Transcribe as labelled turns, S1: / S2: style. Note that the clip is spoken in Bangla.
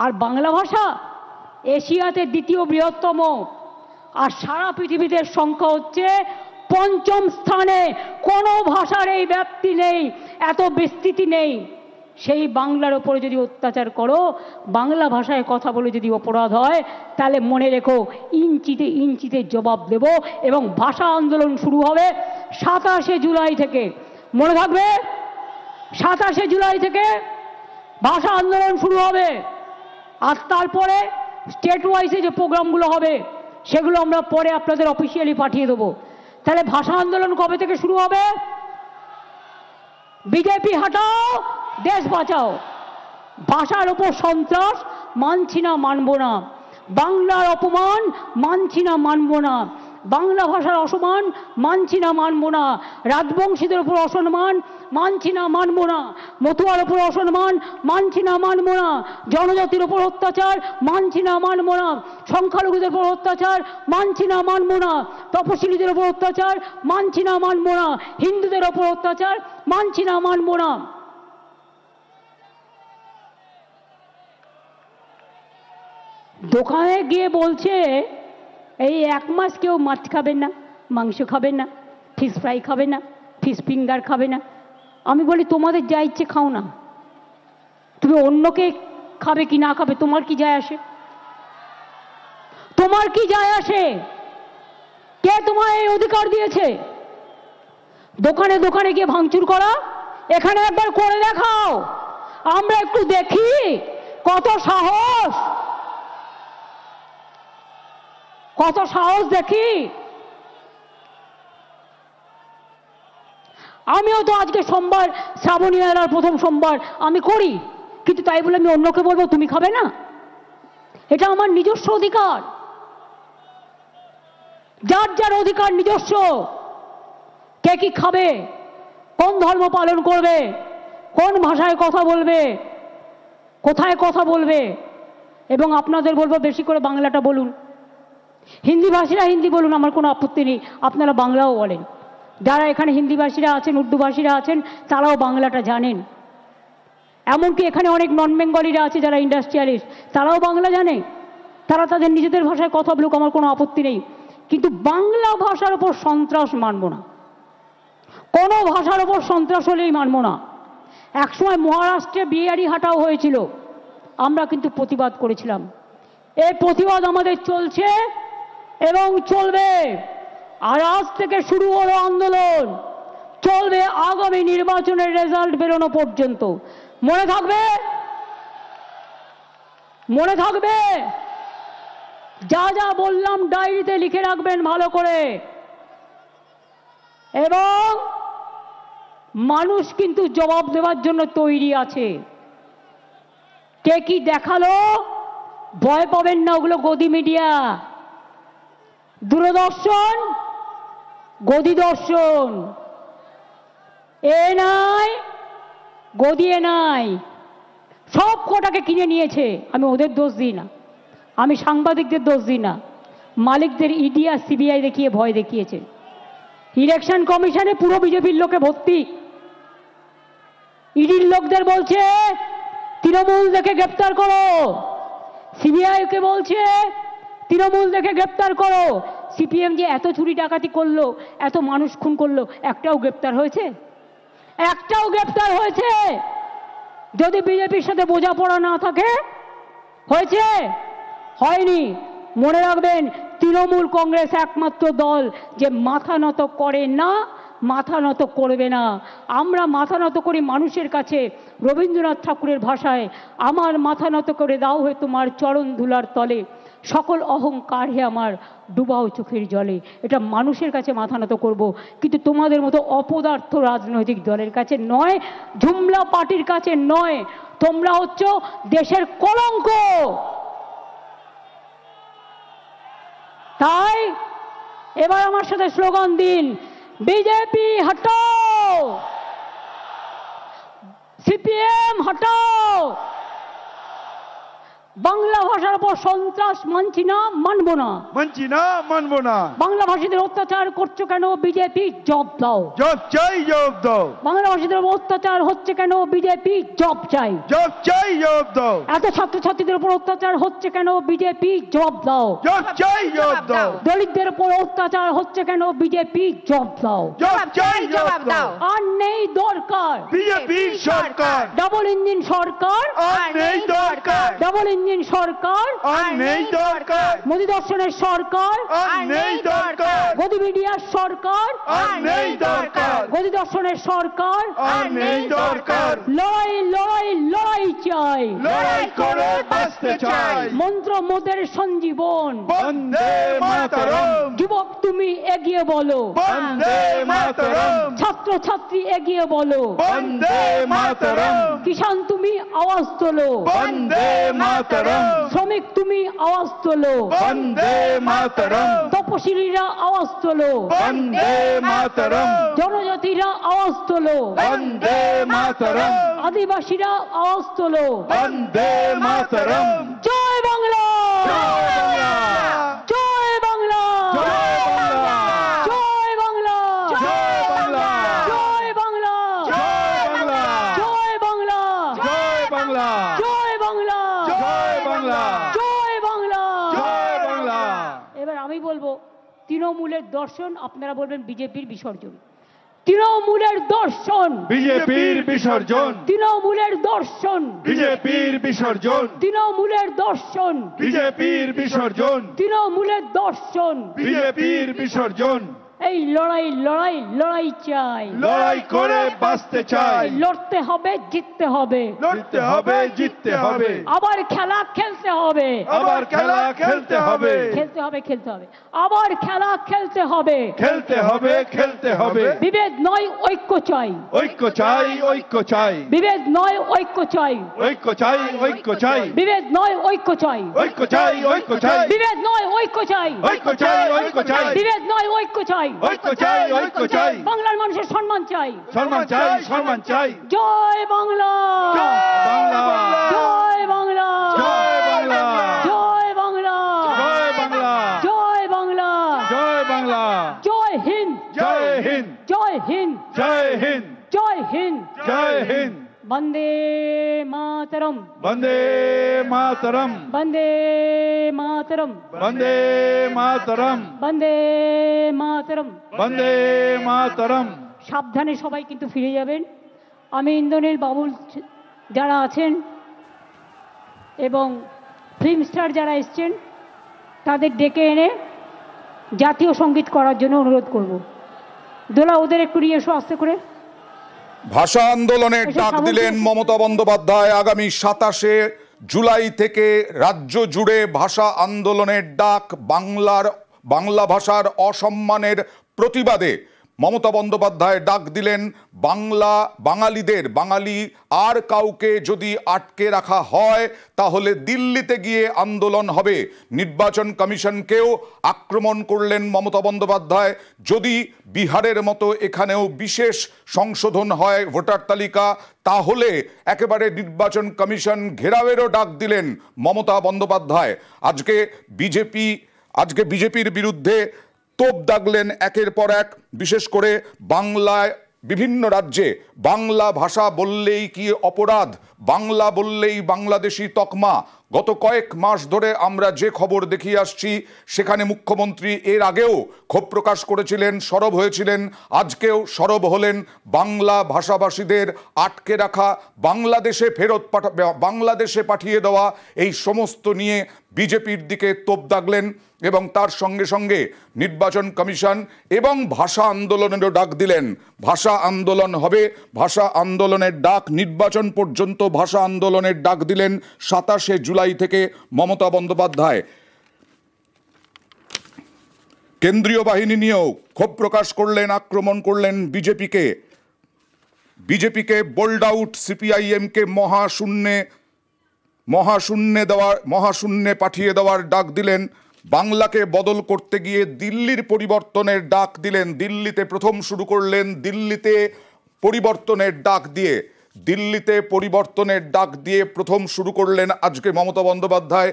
S1: আর বাংলা ভাষা এশিয়াতে দ্বিতীয় বৃহত্তম, আর সারা পৃথিবীতে সংখ্যা হচ্ছে পঞ্চম স্থানে। কোনো ভাষার এই ব্যাপ্তি নেই, এত বিস্তৃতি নেই। সেই বাংলার ওপরে যদি অত্যাচার করো, বাংলা ভাষায় কথা বলে যদি অপরাধ হয়, তাহলে মনে রেখো ইঞ্চিতে ইঞ্চিতে জবাব দেব। এবং ভাষা আন্দোলন শুরু হবে 27শে জুলাই থেকে। মনে থাকবে, 27শে জুলাই থেকে ভাষা আন্দোলন শুরু হবে। আর তারপরে স্টেট ওয়াইজে যে প্রোগ্রামগুলো হবে সেগুলো আমরা পরে আপনাদের অফিসিয়ালি পাঠিয়ে দেবো। তাহলে ভাষা আন্দোলন কবে থেকে শুরু হবে? বিজেপি হটাও, দেশ বাঁচাও। ভাষার ওপর সন্ত্রাস মানছি না, মানব না। বাংলার অপমান মানছি না, মানব না। বাংলা ভাষার অসম্মান মানছি না, মানব না। রাজবংশীদের উপর অসম্মান মানছি না, মানব না। মতুয়ার উপর অসম্মান মানছি না, মানব না। জনজাতির উপর অত্যাচার মানছি না, মানব না। সংখ্যালঘুদের উপর অত্যাচার মানছি না, মানব না। তপশিলীদের উপর অত্যাচার মানছি না, মানব না। হিন্দুদের উপর অত্যাচার মানছি না, মানব না। দোকানে গিয়ে বলছে এই 1 মাস কেউ মাছ খাবেন না, মাংস খাবেন না, ফিশ ফ্রাই খাবে না, ফিশ ফিঙ্গার খাবে না। আমি বলি তোমাদের যা ইচ্ছে খাও না, তুমি অন্যকে খাবে কি না খাবে তোমার কি যায় আসে? তোমার কি যায় আসে? কে তোমায় এই অধিকার দিয়েছে দোকানে দোকানে গিয়ে ভাঙচুর করা? এখানে একবার করে দেখাও, আমরা একটু দেখি কত সাহস, কত সাহস দেখি। আমিও তো আজকে সোমবার, শ্রাবণী মেলার প্রথম সোমবার আমি করি, কিন্তু তাই বলে আমি অন্যকে বলবো তুমি খাবে না? এটা আমার নিজস্ব অধিকার। যার যার অধিকার নিজস্ব। কে কি খাবে, কোন ধর্ম পালন করবে, কোন ভাষায় কথা বলবে, কোথায় কথা বলবে। এবং আপনাদের বলবো বেশি করে বাংলাটা বলুন। হিন্দি ভাষীরা হিন্দি বলুন, আমার কোনো আপত্তি নেই, আপনারা বাংলাও বলেন। যারা এখানে হিন্দি ভাষীরা আছেন, উর্দু ভাষীরা আছেন, তারাও বাংলাটা জানেন। এমনকি এখানে অনেক নন বেঙ্গলিরা আছে যারা ইন্ডাস্ট্রিয়ালিস্ট, তারাও বাংলা জানে। তারা তাদের নিজেদের ভাষায় কথা বলুক, আমার কোনো আপত্তি নেই। কিন্তু বাংলা ভাষার ওপর সন্ত্রাস মানব না, কোনো ভাষার ওপর সন্ত্রাস হলেই মানব না। একসময় মহারাষ্ট্রে বিহারি হাঁটাও হয়েছিল, আমরা কিন্তু প্রতিবাদ করেছিলাম। এই প্রতিবাদ আমাদের চলছে এবং চলবে। আর আজ থেকে শুরু হলো আন্দোলন, চলবে আগামী নির্বাচনের রেজাল্ট বেরোনো পর্যন্ত। মনে থাকবে, মনে থাকবে। যা যা বললাম ডায়েরিতে লিখে রাখবেন ভালো করে। এবং মানুষ কিন্তু জবাব দেওয়ার জন্য তৈরি আছে। কে কি দেখালো ভয় পাবেন না, ওগুলো গদি মিডিয়া, দূরদর্শন, গদি দর্শন। এ নাই গদি, এ নাই, সব কটাকে কিনে নিয়েছে। আমি ওদের দোষ দিই না, আমি সাংবাদিকদের দোষ দিই না। মালিকদের ইডি আর সিবিআই দেখিয়ে ভয় দেখিয়েছে। ইলেকশন কমিশনে পুরো বিজেপির লোকে ভর্তি। ইডির লোকদের বলছে তৃণমূল দেখে গ্রেপ্তার করো, সিবিআইকে বলছে তৃণমূল দেখে গ্রেপ্তার করো। সিপিএম যে এত চুরি ডাকাতি করলো, এত মানুষ খুন করলো, একটাও গ্রেপ্তার হয়েছে? একটাও গ্রেপ্তার হয়েছে? যদি বিজেপির সাথে বোঝাপড়া না থাকে, হয়েছে? হয়নি। মনে রাখবেন, তৃণমূল কংগ্রেস একমাত্র দল যে মাথা নত করে না, মাথা নত করবে না। আমরা মাথা নত করি মানুষের কাছে। রবীন্দ্রনাথ ঠাকুরের ভাষায়, আমার মাথা নত করে দাও হে তোমার চরণ ধুলার তলে, সকল অহংকার হে আমার ডুবাও চোখের জলে। এটা মানুষের কাছে মাথা নত করব, কিন্তু তোমাদের মতো অপদার্থ রাজনৈতিক দলের কাছে নয়, ঝুমলা পার্টির কাছে নয়। তোমরা হচ্ছ দেশের কলঙ্ক। তাই এবার আমার সাথে স্লোগান দিন, বিজেপি হটাও, সিপিএম হটাও, বাংলা ভাষার উপর সন্ত্রাস মানছি না, মানবো না।
S2: মানছি না, মানবো না।
S1: বাংলা ভাষীদের অত্যাচার করছো কেন? বিজেপি জব দাও।
S2: জব চাই, জবাব দাও।
S1: বাংলা ভাষীদের উপর অত্যাচার হচ্ছে কেন? বিজেপি জব চাই।
S2: জব চাই, জবাব দাও।
S1: এত ছাত্রছাত্রীদের উপর অত্যাচার হচ্ছে কেন? বিজেপি জব দাও।
S2: জব চাই, জবাব দাও।
S1: দলিতদের উপর অত্যাচার হচ্ছে কেন? বিজেপি জব দাও।
S2: জব চাই, জবাব দাও।
S1: আর নেই দরকার
S2: বিজেপি সরকার।
S1: ডাবল ইঞ্জিন সরকার,
S2: আর নেই দরকার।
S1: ডাবল ইঞ্জিন সরকার,
S2: আর নেই দরকার।
S1: মোদী দর্শনের সরকার,
S2: আর নেই দরকার।
S1: গদি মিডিয়ার সরকার,
S2: আর নেই দরকার।
S1: গদি দর্শনের সরকার,
S2: আর নেই দরকার।
S1: লড়াই লড়াই লড়াই চাই।
S2: লড়াই করে বাঁচতে চাই।
S1: মন্ত্র মোদের সঞ্জীবন।
S2: বন্দে মাতরম।
S1: যুবক তুমি এগিয়ে বলো,
S2: বন্দে মাতরম।
S1: ছাত্র ছাত্রী এগিয়ে বলো,
S2: বন্দে মাতরম।
S1: কিষান তুমি আওয়াজ তোলো,
S2: বন্দে মাতরম।
S1: শ্রমিক তুমি আওয়াজ তোলো,
S2: বন্দে মাতরম।
S1: তপশিলীরা আওয়াজ তোলো,
S2: বন্দে মাতরম।
S1: জনজাতিরা আওয়াজ তোলো,
S2: বন্দে মাতরম।
S1: আদিবাসীরা আওয়াজ তোলো।
S2: বন্দে মাতরম।
S1: জয় বাংলা,
S2: জয় বাংলা।
S1: জয় বাংলা,
S2: জয় বাংলা।
S1: জয় বাংলা,
S2: জয় বাংলা।
S1: জয় বাংলা,
S2: জয় বাংলা।
S1: জয় বাংলা,
S2: জয় বাংলা।
S1: জয় বাংলা,
S2: জয় বাংলা।
S1: জয় বাংলা,
S2: জয় বাংলা।
S1: এবার আমি বলবো তৃণমূলের দর্শন, আপনারা বলবেন বিজেপির বিসর্জন। তৃণমূলের দর্শন,
S2: বিজেপির বিসর্জন।
S1: তৃণমূলের দর্শন,
S2: বিজেপির বিসর্জন।
S1: তৃণমূলের দর্শন,
S2: বিজেপির বিসর্জন।
S1: তৃণমূলের দর্শন।
S2: বিজেপির বিসর্জন।
S1: এই লড়াই লড়াই লড়াই চাই।
S2: লড়াই করে বাঁচতে চাই।
S1: লড়তে হবে, জিততে হবে।
S2: লড়তে হবে, জিততে হবে।
S1: আবার খেলা খেলতে হবে,
S2: আবার খেলা খেলতে হবে।
S1: খেলতে হবে, খেলতে হবে। আবার খেলা খেলতে হবে।
S2: খেলতে হবে, খেলতে হবে।
S1: বিভেদ নয়, ঐক্য চাই।
S2: ঐক্য চাই, ঐক্য চাই।
S1: বিভেদ নয়, ঐক্য চাই।
S2: ঐক্য চাই, ঐক্য চাই।
S1: বিভেদ নয়, ঐক্য চাই।
S2: ঐক্য চাই, ঐক্য চাই।
S1: বিভেদ নয়, ঐক্য চাই।
S2: ঐক্য চাই, ঐক্য চাই।
S1: বিভেদ নয়, ঐক্য চাই।
S2: ঐক্য চাই, ঐক্য চাই।
S1: বাংলার মানুষের সম্মান চাই।
S2: সম্মান চাই, সম্মান চাই।
S1: জয় বাংলা,
S2: বাংলা।
S1: জয় বাংলা,
S2: জয় বাংলা।
S1: জয় বাংলা,
S2: জয় বাংলা।
S1: জয় বাংলা,
S2: জয় বাংলা।
S1: জয় হিন্দ,
S2: জয় হিন্দ।
S1: জয় হিন্দ,
S2: জয় হিন্দ।
S1: জয় হিন্দ।
S2: জয় হিন্দ।
S1: বন্দে মাতরম,
S2: বন্দে মাতরম।
S1: বন্দে মাতরম,
S2: বন্দে মাতরম।
S1: বন্দে মাতরম।
S2: বন্দে মাতরম।
S1: সাবধানে সবাই কিন্তু ফিরে যাবেন। আমি ইন্দ্রনীল বাবুল যারা আছেন এবং ফিল্ম স্টার যারা এসছেন তাদের ডেকে এনে জাতীয় সঙ্গীত করার জন্য অনুরোধ করব। দোলা ওদের একটু নিয়ে এসো আস্তে করে।
S3: ভাষা আন্দোলনের ডাক দিলেন মমতা বন্দ্যোপাধ্যায়। আগামী 27শে জুলাই থেকে রাজ্য জুড়ে ভাষা আন্দোলনের ডাক। বাংলা ভাষার অসম্মানের প্রতিবাদে মমতা বন্দ্যোপাধ্যায় ডাক দিলেন বাঙালিদের, বাঙালি আর কাউকে যদি আটকে রাখা হয় তাহলে দিল্লিতে গিয়ে আন্দোলন হবে। নির্বাচন কমিশনকেও আক্রমণ করলেন মমতা বন্দ্যোপাধ্যায়। যদি বিহারের মতো এখানেও বিশেষ সংশোধন হয় ভোটার তালিকা, তাহলে একেবারে নির্বাচন কমিশন ঘেরাওয়েরও ডাক দিলেন মমতা বন্দ্যোপাধ্যায়। আজকে বিজেপির বিরুদ্ধে তোপ দাগলেন একের পর এক। বিশেষ করে বাংলায় বিভিন্ন রাজ্যে বাংলা ভাষা বললেই কি অপরাধ, বাংলা বললেই বাংলাদেশি তকমা। গত কয়েক মাস ধরে আমরা যে খবর দেখিয়ে আসছি, সেখানে মুখ্যমন্ত্রী এর আগেও ক্ষোভ প্রকাশ করেছিলেন, সরব হয়েছিলেন, আজকেও সরব হলেন। বাংলা ভাষাভাষীদের আটকে রাখা, বাংলাদেশে পাঠিয়ে দেওয়া, এই সমস্ত নিয়ে বিজেপির দিকে তোপ দাগলেন এবং তার সঙ্গে সঙ্গে নির্বাচন কমিশন এবং ভাষা আন্দোলনেরও ডাক দিলেন। ভাষা আন্দোলন হবে, ভাষা আন্দোলনের ডাক, নির্বাচন পর্যন্ত ভাষা আন্দোলনের ডাক দিলেন 27শে জুলাই থেকে মমতা বন্দ্যোপাধ্যায়। কেন্দ্রীয় বাহিনী নিয়েও ক্ষোভ প্রকাশ করলেন, আক্রমণ করলেন বিজেপিকে বোল্ড আউট। সিপিআইএমকে মহাশূন্যে পাঠিয়ে দেওয়ার ডাক দিলেন। বাংলাকে বদল করতে গিয়ে দিল্লির পরিবর্তনের ডাক দিলেন। দিল্লিতে প্রথম শুরু করলেন, দিল্লিতে পরিবর্তনের ডাক দিয়ে দিল্লিতে পরিবর্তনের ডাক দিয়ে প্রথম শুরু করলেন আজকে মমতা বন্দ্যোপাধ্যায়।